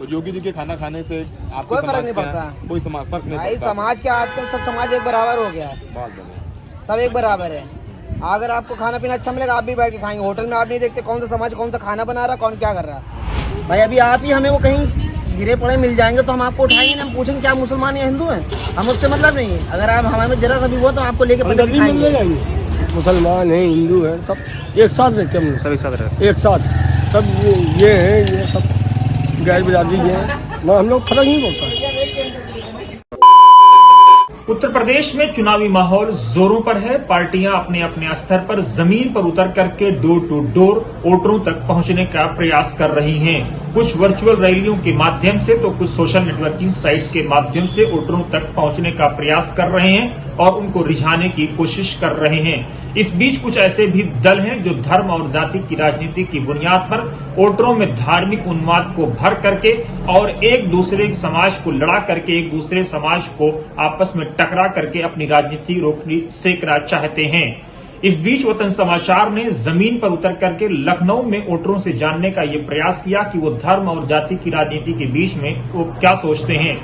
योगी जी के खाना खाने से आपको कोई फर्क नहीं पड़ता। कोई फर्क नहीं भाई पड़ता। समाज के आजकल सब समाज एक बराबर हो गया है, बहुत बढ़िया। सब एक बराबर है। अगर आपको खाना पीना अच्छा मिलेगा आप भी बैठ के खाएंगे। होटल में आप नहीं देखते कौन सा समाज कौन सा खाना बना रहा है, कौन क्या कर रहा है। भाई अभी आप ही हमें वो कहीं गिरे पड़े मिल जाएंगे तो हम आपको उठाएंगे ना, हम पूछेंगे क्या मुसलमान या हिंदू हैं, हम उससे मतलब नहीं है। अगर आप हमें जरा सा भी वो तो आपको लेके खाएंगे। मुसलमान है, हिंदू है, सब एक साथ रहते हैं। सब एक साथ रहते एक साथ सब ये है, ये सब गैर बिरादरी है, हम लोग फर्क नहीं पड़ता। उत्तर प्रदेश में चुनावी माहौल जोरों पर है। पार्टियां अपने अपने स्तर पर जमीन पर उतर करके डोर टू डोर वोटरों तक पहुंचने का प्रयास कर रही हैं। कुछ वर्चुअल रैलियों के माध्यम से तो कुछ सोशल नेटवर्किंग साइट के माध्यम से वोटरों तक पहुंचने का प्रयास कर रहे हैं और उनको रिझाने की कोशिश कर रहे हैं। इस बीच कुछ ऐसे भी दल हैं जो धर्म और जाति की राजनीति की बुनियाद पर वोटरों में धार्मिक उन्माद को भर करके और एक दूसरे समाज को लड़ा करके एक दूसरे समाज को आपस में टकरा करके अपनी राजनीति रोकनी सेकना चाहते हैं। इस बीच वतन समाचार ने जमीन पर उतर करके लखनऊ में वोटरों से जानने का ये प्रयास किया कि वो धर्म और जाति की राजनीति के बीच में वो क्या सोचते हैं।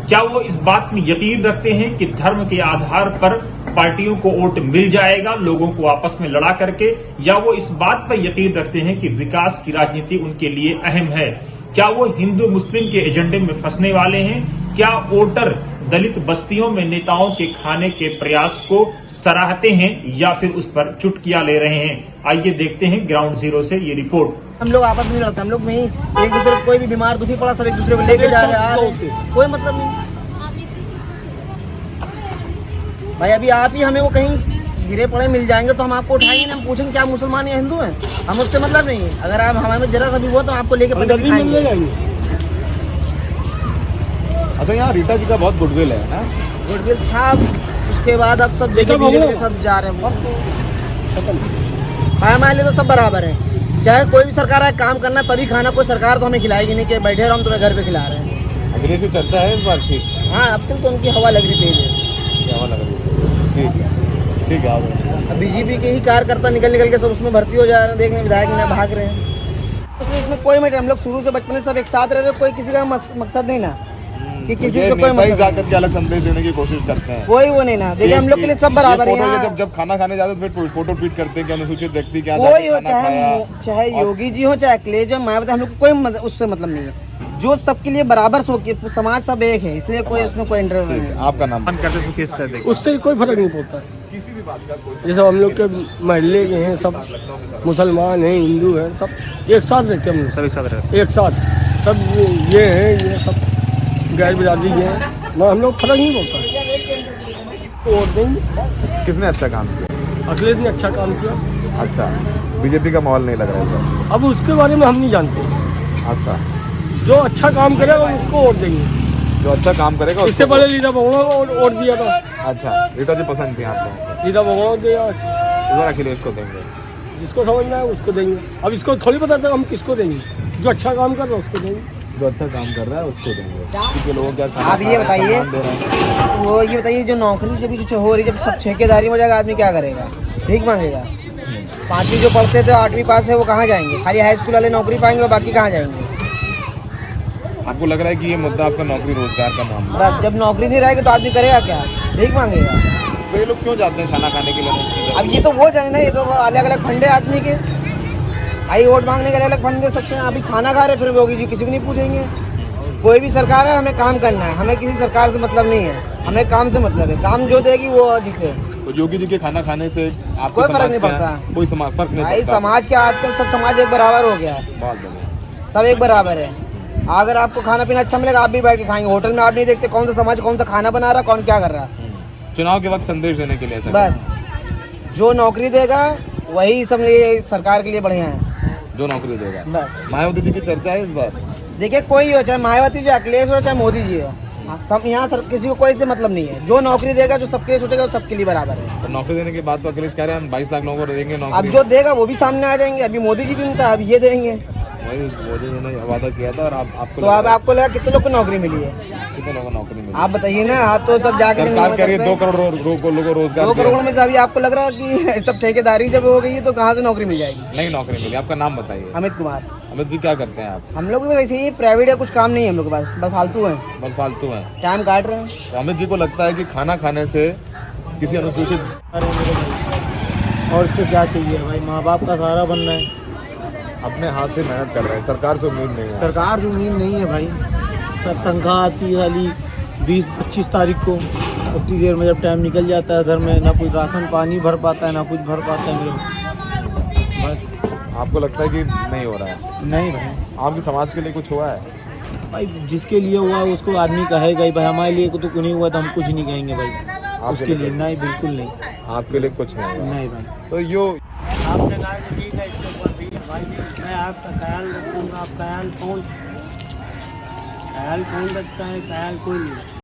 क्या वो इस बात में यकीन रखते हैं कि धर्म के आधार पर पार्टियों को वोट मिल जाएगा लोगों को आपस में लड़ा करके, या वो इस बात पर यकीन रखते हैं कि विकास की राजनीति उनके लिए अहम है। क्या वो हिंदू मुस्लिम के एजेंडे में फंसने वाले हैं? क्या वोटर दलित बस्तियों में नेताओं के खाने के प्रयास को सराहते हैं या फिर उस पर चुटकियां ले रहे हैं? आइए देखते हैं ग्राउंड जीरो से ये रिपोर्ट। हम लोग आपस में नहीं लड़ते, हम लोग में ही एक दूसरे को, कोई भी बीमार दुखी पड़ा सब एक दूसरे को लेके जा रहे हैं, कोई मतलब नहीं। भाई अभी आप ही हमें वो कहीं गिरे पड़े मिल जाएंगे तो हम आपको उठाएंगे ना, हम पूछेंगे क्या मुसलमान या हिंदू हैं, हम उससे मतलब नहीं है। अगर आप हमें जरा सा भी वो तो आपको लेके खाएंगे। अच्छा, यहाँ रीटा जी का बहुत गुडविल है ना? गुडविल था, उसके बाद अब सब देखे सब जा रहे हैं। हमारे लिए तो सब बराबर है, चाहे कोई भी सरकार आए, काम करना तभी खाना। कोई सरकार तो हमें खिलाएगी नहीं कि बैठे रहो हम तुम्हें घर पे खिला रहे हैं। अखिलेश की चर्चा है इस बार? ठीक। हाँ, अब तक तो उनकी हवा लग रही थी। हवा लग रही है, ठीक है, ठीक है। बीजेपी के ही कार्यकर्ता निकल के सब उसमें भर्ती हो जा रहे हैं, देख रहे विधायक में भाग रहे हैं। इसमें कोई हम लोग शुरू से बचपन से सब एक साथ रहे, कोई किसी का मकसद नहीं ना कि किसी से कोई मतलब जाकर के अलग संदेश देने की कोशिश करते हैं, कोई वो नहीं ना। देखिए हम लोग के लिए सब बराबर है। जब खाना खाने जाते तो फिर फोटो ट्वीट करते हैं कि अनुसूचित व्यक्ति क्या कोई हो, चाहे योगी जी हो चाहे अखिलेश हो मायावती, हम लोग को कोई उससे मतलब नहीं है। जो सबके लिए बराबर सो के समाज सब एक है, इसलिए कोई इसमें कोई इंटरव्यू नहीं है। आपका नाम? उससे कोई फर्क नहीं पड़ता किसी भी बात का। जैसे हम लोग के महल्ले के हैं, सब मुसलमान हैं, हिंदू हैं, सब एक साथ रहते हैं। सब एक साथ रहते एक साथ सब ये है, ये सब गैर बिरादरी है, हम लोग फर्क नहीं पड़ता। वोट देंगे। किसने अच्छा काम किया? अखिलेश ने अच्छा काम किया। अच्छा, बीजेपी का माहौल नहीं लग रहा है? अब उसके बारे में हम नहीं जानते। अच्छा, जो अच्छा काम करेगा उसको वोट देंगे। जो अच्छा काम करेगा इससे पहले लीला भगवान को वोट दिया था। अच्छा, रीटा जी पसंद थी आप लोगों को? लीला भगवान दिया, इस बार अखिलेश को देंगे। जिसको समझना है उसको देंगे। अब इसको थोड़ी पता था हम किसको देंगे, जो अच्छा काम कर रहा है उसको देंगे। जो अच्छा काम कर रहा है उसको देंगे। क्योंकि लोगों क्या आप ये बताइए, वो ये बताइए जो नौकरी जब जो हो रही, जब सब ठेकेदारी हो जाएगा आदमी क्या करेगा? भीख मांगेगा। 5वीं जो पढ़ते थे 8वीं पास है वो कहाँ जाएंगे? खाली हाई स्कूल वाले नौकरी पाएंगे और बाकी कहाँ जाएंगे? आपको लग रहा है कि ये मुद्दा आपका नौकरी रोजगार का मामला? बस जब नौकरी नहीं रहेगी तो आदमी करेगा क्या? भीख मांगेगा। तो ये लोग क्यों जाते हैं खाना खाने के लिए? अब ये तो वो जाने ना, ये तो अलग अलग फंडे आदमी के। आई वोट मांगने के लिए अलग फंड दे सकते हैं। अभी खाना खा रहे फिर योगी जी किसी को नहीं पूछेंगे। कोई भी सरकार है, हमें काम करना है, हमें किसी सरकार से मतलब नहीं है, हमें काम से मतलब है। काम जो देगी वो जीते। तो योगी जी के खाना खाने से आपको कोई फर्क नहीं पड़ता। कोई फर्क नहीं भाई पड़ता। समाज के आजकल सब समाज एक बराबर हो गया है, बहुत बढ़िया। सब एक बराबर है। अगर आपको खाना पीना अच्छा मिलेगा आप भी बैठ के खाएंगे। होटल में आप नहीं देखते कौन सा समाज कौन सा खाना बना रहा है, कौन क्या कर रहा है। चुनाव के वक्त संदेश देने के लिए बस जो नौकरी देगा वही सब सरकार के लिए बढ़िया है। जो नौकरी देगा बस। मायावती जी की चर्चा है इस बार? देखिए कोई हो, चाहे मायावती जो अखिलेश हो चाहे मोदी जी हो, सब यहाँ सर किसी को कोई से मतलब नहीं है। जो नौकरी देगा, जो सबके लिए सोचेगा वो सबके लिए बराबर है। तो नौकरी देने के बाद तो अखिलेश कह रहे हैं हम 22 लाख लोगों को देंगे नौकरी। अब जो देगा वो भी सामने आ जाएंगे। अभी मोदी जी दिन था, अब ये देंगे। वही मोदी जी ने वादा किया था और आपको तो अब आपको लगा कितने लोग को नौकरी मिली है? कितने लोगों को नौकरी मिली? आप बताइए ना, आप तो सब जाके सरकार कह रही है 2 करोड़ लोगों को रोजगार 2 दिया। करोड़ में से अभी आपको लग रहा है कि सब ठेकेदारी जब हो गई है तो कहाँ से नौकरी मिल जाएगी? नहीं नौकरी मिली। आपका नाम बताइए। अमित कुमार। अमित जी क्या करते हैं आप? हम लोग भी ऐसे ही प्राइवेट या कुछ काम नहीं है हम लोग के पास, बस फालतू है, बस फालतू हैं। टाइम काट रहे हैं। तो अमित जी को लगता है कि खाना खाने से किसी अनुसूचित और इससे क्या चाहिए भाई, माँ बाप का सहारा बनना है। अपने हाथ से मेहनत कर रहे हैं, सरकार से उम्मीद नहीं है। सरकार से उम्मीद नहीं है भाई, तनख्वाह आती है वाली 20-25 तारीख को, उतनी देर में जब टाइम निकल जाता है घर में ना कोई राशन पानी भर पाता है ना कुछ भर पाता है मेरे को। बस आपको लगता है कि नहीं हो रहा है? नहीं भाई, आपके समाज के लिए कुछ हुआ है? भाई जिसके लिए हुआ उसको आदमी कहेगा ही भाई, हमारे लिए तो कुछ नहीं हुआ तो हम कुछ नहीं कहेंगे भाई उसके लिए। नहीं बिल्कुल नहीं, आपके लिए कुछ नहीं हुआ। नहीं भाई। तो यो आपने कहा कि ठीक है इसके ऊपर भी भाई मैं आपका ख्याल रखूँगा। आप ख्याल कौन रखता है, ख्याल कोई नहीं।